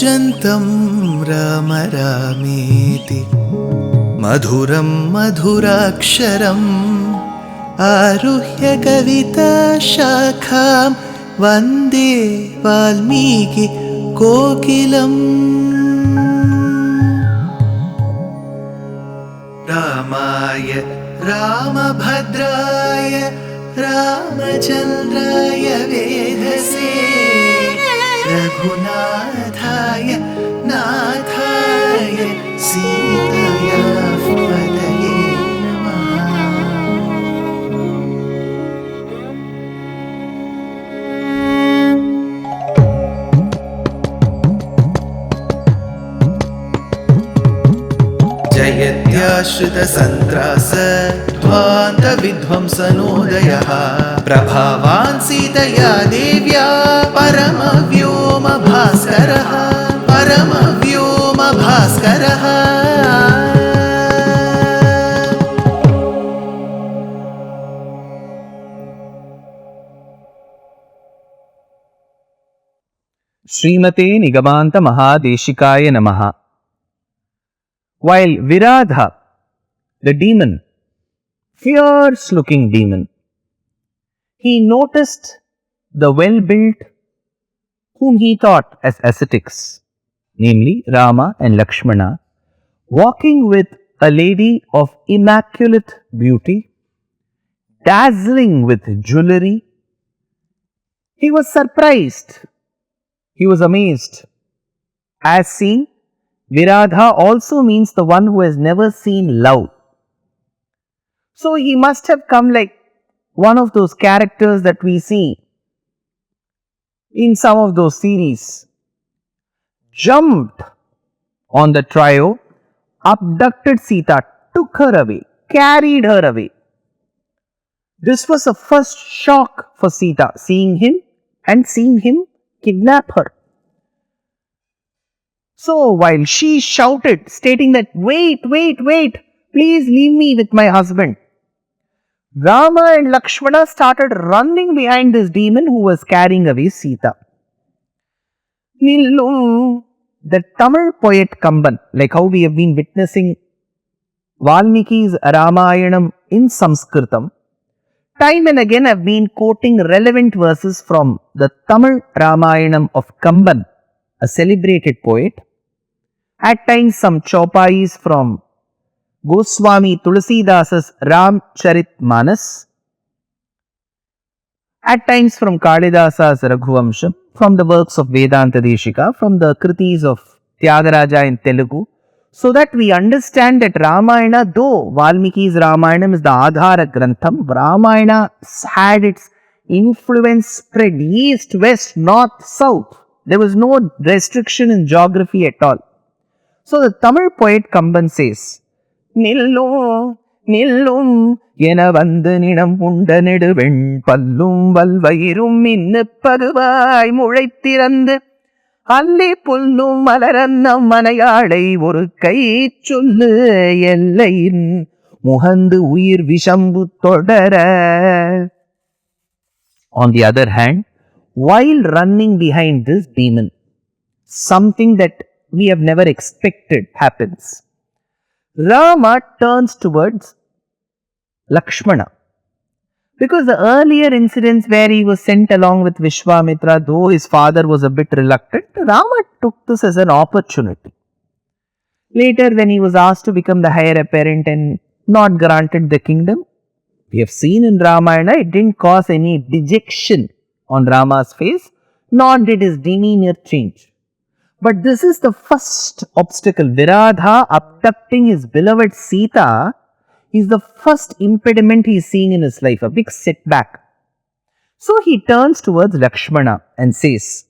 कूजन्तं राम रामेति मधुरं मधुराक्षरम् आरुह्य कविताशाखां वन्दे वाल्मीकि कोकिलम्। रामाय रामभद्राय रामचन्द्राय वेधसे रघुनाथाय नाथाय सीताया पतये नमः। जयत्याश्रितसन्त्रास ध्वान्तविध्वंसनोदयः प्रभावान् सीतया देव्या परमव्योमभास्करः परमव्योमभास्करः। श्रीमते निगमान्त महादेशिकाय नमः। While Viradha, the demon, fierce looking demon, he noticed the well-built whom he thought as ascetics, namely Rama and Lakshmana, walking with a lady of immaculate beauty, dazzling with jewelry. He was surprised. He was amazed. As seen, Viradha also means the one who has never seen love. So he must have come like one of those characters that we see in some of those series. Jumped on the trio, abducted Sita, took her away, carried her away. This was a first shock for Sita, seeing him and seeing him kidnap her. So while she shouted, stating that, wait, please leave me with my husband, Rama and Lakshmana started running behind this demon who was carrying away Sita. The Tamil poet Kamban, like how we have been witnessing Valmiki's Ramayanam in Sanskritam, time and again have been quoting relevant verses from the Tamil Ramayanam of Kamban, a celebrated poet. At times some chaupais from Goswami Tulsidasa's Ramcharitmanas. At times from Kalidasa's Raghuvamsham, from the works of Vedanta Deshika, from the kritis of Tyagaraja in Telugu, so that we understand that Ramayana, though Valmiki's Ramayana is the Adhara Grantham, Ramayana had its influence spread east, west, north, south. There was no restriction in geography at all. So the Tamil poet Kamban says, Nillum, Nillum, Yena Vandaninam Undaneduven, Pallum Valvairum Minnapagavai Muraithirand, Alli Pullum Malarannam Manayadai Urukai Chullu Yellain, Muhandu Uir Vishambu Todara. On the other hand, while running behind this demon, something that we have never expected happens. Rama turns towards Lakshmana. Because the earlier incidents where he was sent along with Vishwamitra, though his father was a bit reluctant, Rama took this as an opportunity. Later, when he was asked to become the heir apparent and not granted the kingdom, we have seen in Ramayana, it didn't cause any dejection on Rama's face, nor did his demeanor change. But this is the first obstacle. Viradha abducting his beloved Sita is the first impediment he is seeing in his life, a big setback. So he turns towards Lakshmana and says,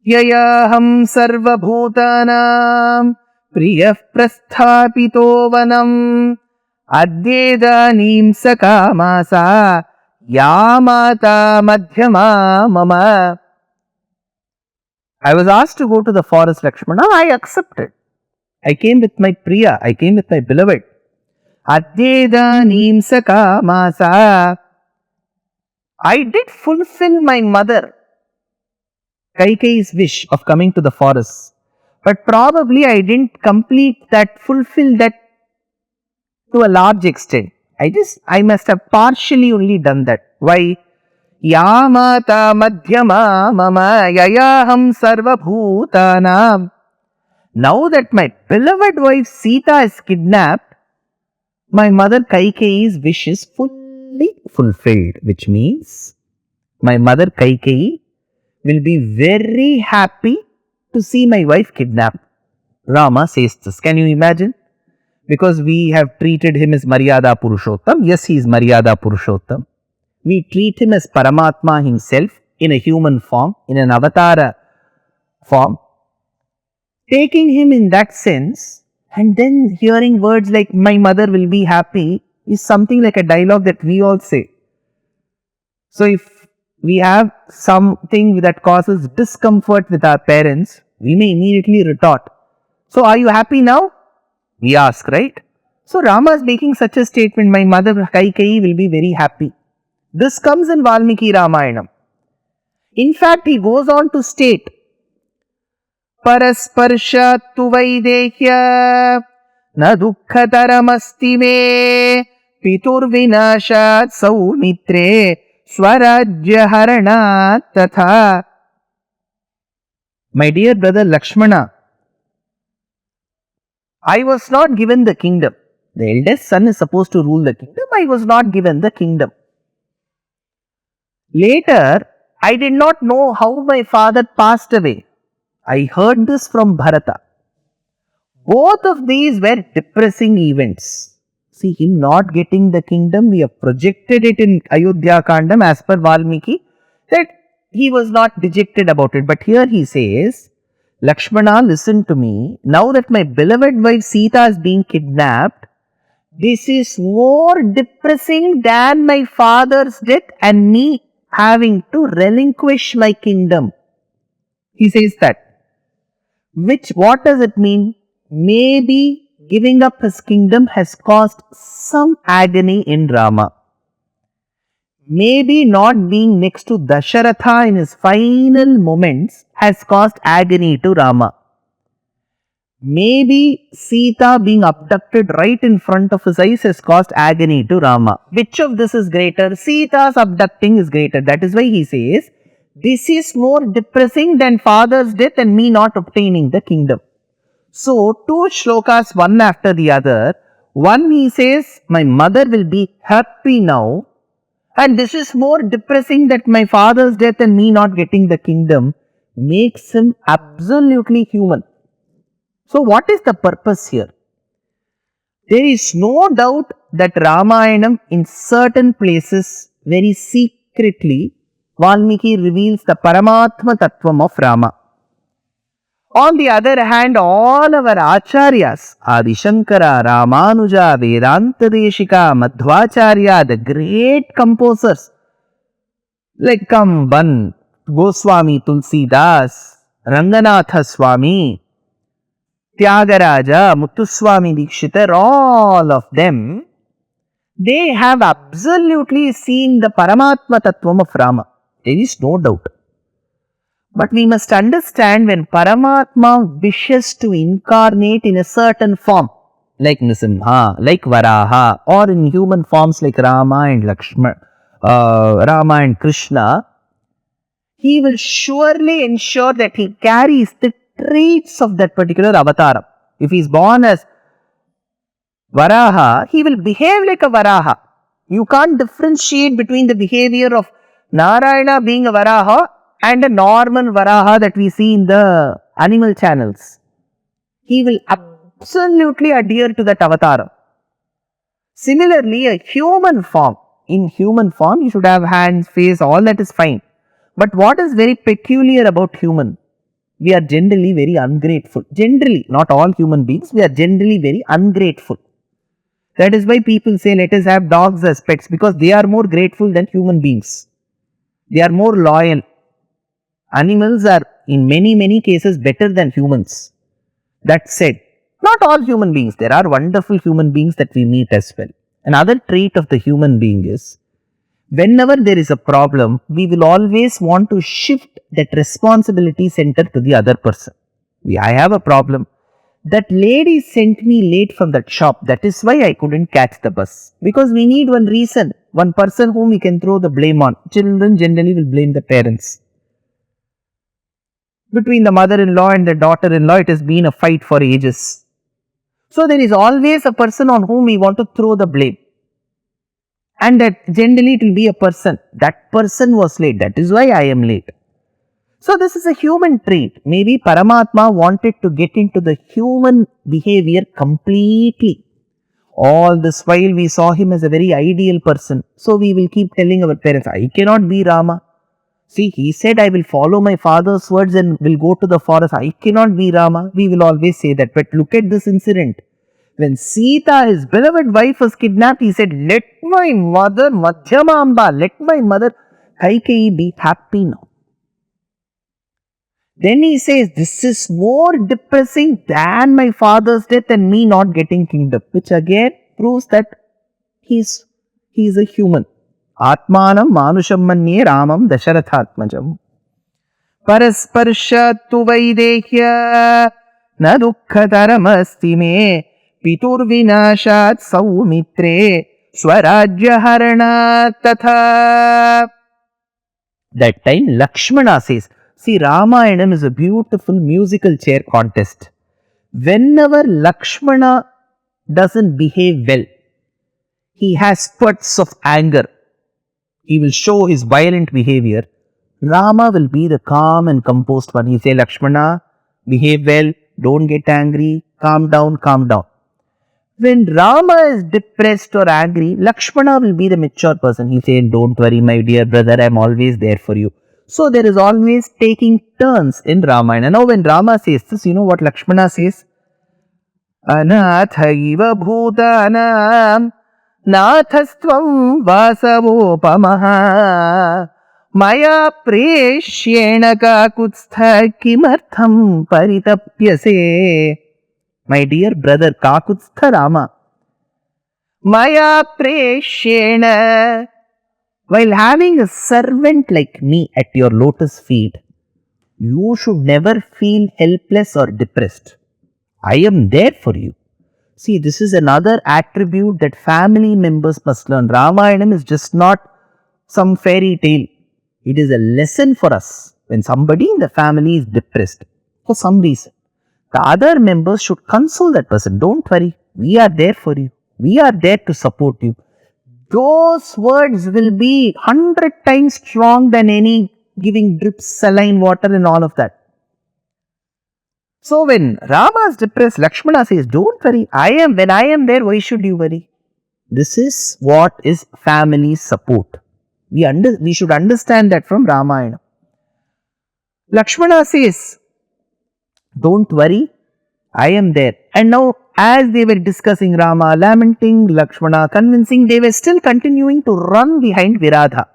Yayaham sarva bhutanam priyah prasthapito vanam adyedanim sakamasa yamata madhyama mama. I was asked to go to the forest, Lakshmana. I accepted. I came with my Priya. I came with my beloved. Adyedanim sakamasa. I did fulfill my mother Kaikeyi's wish of coming to the forest. But probably I didn't fulfill that to a large extent. I must have partially only done that. Why? Yamata madhyama mama yayaham sarva bhutanam. Now that my beloved wife Sita is kidnapped, my mother Kaikeyi's wish is fully fulfilled, which means my mother Kaikeyi will be very happy to see my wife kidnapped. Rama says this. Can you imagine? Because we have treated him as Maryada Purushottam. Yes, he is Maryada Purushottam. We treat him as Paramatma himself in a human form, in an avatara form. Taking him in that sense and then hearing words like my mother will be happy is something like a dialogue that we all say. So if we have something that causes discomfort with our parents, we may immediately retort, so are you happy now? We ask, right? So Rama is making such a statement, my mother Kaikeyi will be very happy. This comes in Valmiki Ramayana. In fact, he goes on to state, Parasparsha tu vaidehya na dukkataramasti me pitur vinashat saumitre swarajya harana tatha. My dear brother Lakshmana, I was not given the kingdom. The eldest son is supposed to rule the kingdom. I was not given the kingdom. Later, I did not know how my father passed away. I heard this from Bharata. Both of these were depressing events. See, him not getting the kingdom, we have projected it in Aranya Kandam as per Valmiki, that he was not dejected about it. But here he says, Lakshmana, listen to me. Now that my beloved wife Sita is being kidnapped, this is more depressing than my father's death and me having to relinquish my kingdom. He says that. What does it mean? Maybe giving up his kingdom has caused some agony in Rama. Maybe not being next to Dasharatha in his final moments has caused agony to Rama. Maybe Sita being abducted right in front of his eyes has caused agony to Rama. Which of this is greater? Sita's abducting is greater. That is why he says, this is more depressing than father's death and me not obtaining the kingdom. So, two shlokas one after the other. One he says, my mother will be happy now, and this is more depressing that my father's death and me not getting the kingdom, makes him absolutely human. So, what is the purpose here? There is no doubt that Ramayanam in certain places very secretly Valmiki reveals the Paramatma Tattvam of Rama. On the other hand, all our Acharyas, Adi Shankara, Ramanuja, Vedanta Deshika, Madhvacharya, the great composers like Kamban, Goswami Tulsidas, Ranganatha Swami, Tyagaraja, Muthuswami Dikshitar, all of them, they have absolutely seen the Paramatma Tattvam of Rama. There is no doubt. But we must understand when Paramatma wishes to incarnate in a certain form, like Nisimha, like Varaha, or in human forms like Rama and Lakshmana, Rama and Krishna, he will surely ensure that he carries the traits of that particular avatar. If he is born as Varaha, he will behave like a Varaha. You can't differentiate between the behavior of Narayana being a Varaha and a normal Varaha that we see in the animal channels. He will absolutely adhere to that avatar. Similarly, a human form. In human form, you should have hands, face, all that is fine. But what is very peculiar about human? We are generally very ungrateful. Generally, not all human beings, we are generally very ungrateful. That is why people say let us have dogs as pets, because they are more grateful than human beings. They are more loyal. Animals are in many cases better than humans. That said, not all human beings. There are wonderful human beings that we meet as well. Another trait of the human being is, Whenever there is a problem, we will always want to shift that responsibility center to the other person. I have a problem. That lady sent me late from that shop. That is why I couldn't catch the bus. Because we need one reason, one person whom we can throw the blame on. Children generally will blame the parents. Between the mother-in-law and the daughter-in-law, it has been a fight for ages. So there is always a person on whom we want to throw the blame. And that generally it will be a person. That person was late. That is why I am late. So this is a human trait. Maybe Paramatma wanted to get into the human behavior completely. All this while we saw him as a very ideal person. So we will keep telling our parents, I cannot be Rama. See, he said, I will follow my father's words and will go to the forest. I cannot be Rama. We will always say that. But look at this incident. When Sita, his beloved wife, was kidnapped, he said, let my mother, Madhyamamba, let my mother Kaikeyi be happy now. Then he says, this is more depressing than my father's death and me not getting kingdom. Which again proves that he is a human. Atmanam manusham manye ramam dasharathatmajam. Parasparsha tu vaidehya na dukkataramasti me pitur vinashat saumitre swarajya harana tatha. That time Lakshmana says, see, Ramayana is a beautiful musical chair contest. Whenever Lakshmana doesn't behave well, he has spurts of anger. He will show his violent behavior. Rama will be the calm and composed one. He say, Lakshmana, behave well, don't get angry, calm down, calm down. When Rama is depressed or angry, Lakshmana will be the mature person. He say, don't worry, my dear brother, I am always there for you. So there is always taking turns in Ramayana. Now when Rama says this, you know what Lakshmana says? Anathaiva bhutanam nathastvam vasavopamaha maya preshyena kakutstha kimartham paritapyase. My dear brother Kakutstha Rama, maya preshyena. While having a servant like me at your lotus feet, you should never feel helpless or depressed. I am there for you. See, this is another attribute that family members must learn. Ramayana is just not some fairy tale. It is a lesson for us. When somebody in the family is depressed for some reason, the other members should console that person. Don't worry, we are there for you. We are there to support you. Those words will be 100 times strong than any giving drips, saline water and all of that. So when Rama is depressed, Lakshmana says, don't worry, when I am there, why should you worry? This is what is family support. We should understand that from Ramayana. Lakshmana says, don't worry, I am there. And now as they were discussing, Rama lamenting, Lakshmana convincing, they were still continuing to run behind Viradha.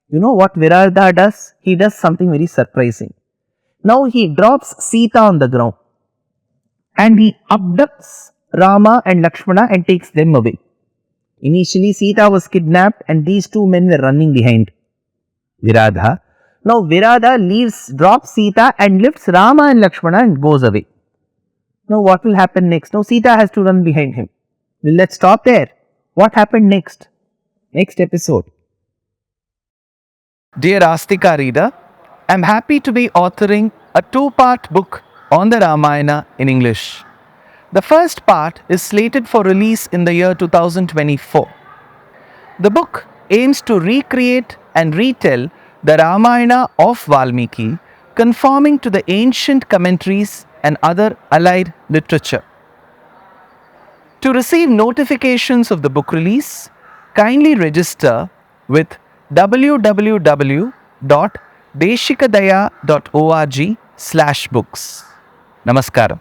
You know what Viradha does? He does something very surprising. Now he drops Sita on the ground and he abducts Rama and Lakshmana and takes them away. Initially Sita was kidnapped and these two men were running behind Viradha. Now Viradha drops Sita and lifts Rama and Lakshmana and goes away. Now what will happen next? Now Sita has to run behind him. Well, let's stop there. What happened next? Next episode. Dear Astika reader, I am happy to be authoring a 2-part book on the Ramayana in English. The first part is slated for release in the year 2024. The book aims to recreate and retell the Ramayana of Valmiki, conforming to the ancient commentaries and other allied literature. To receive notifications of the book release, kindly register with www.deshikadaya.org/books. Namaskaram.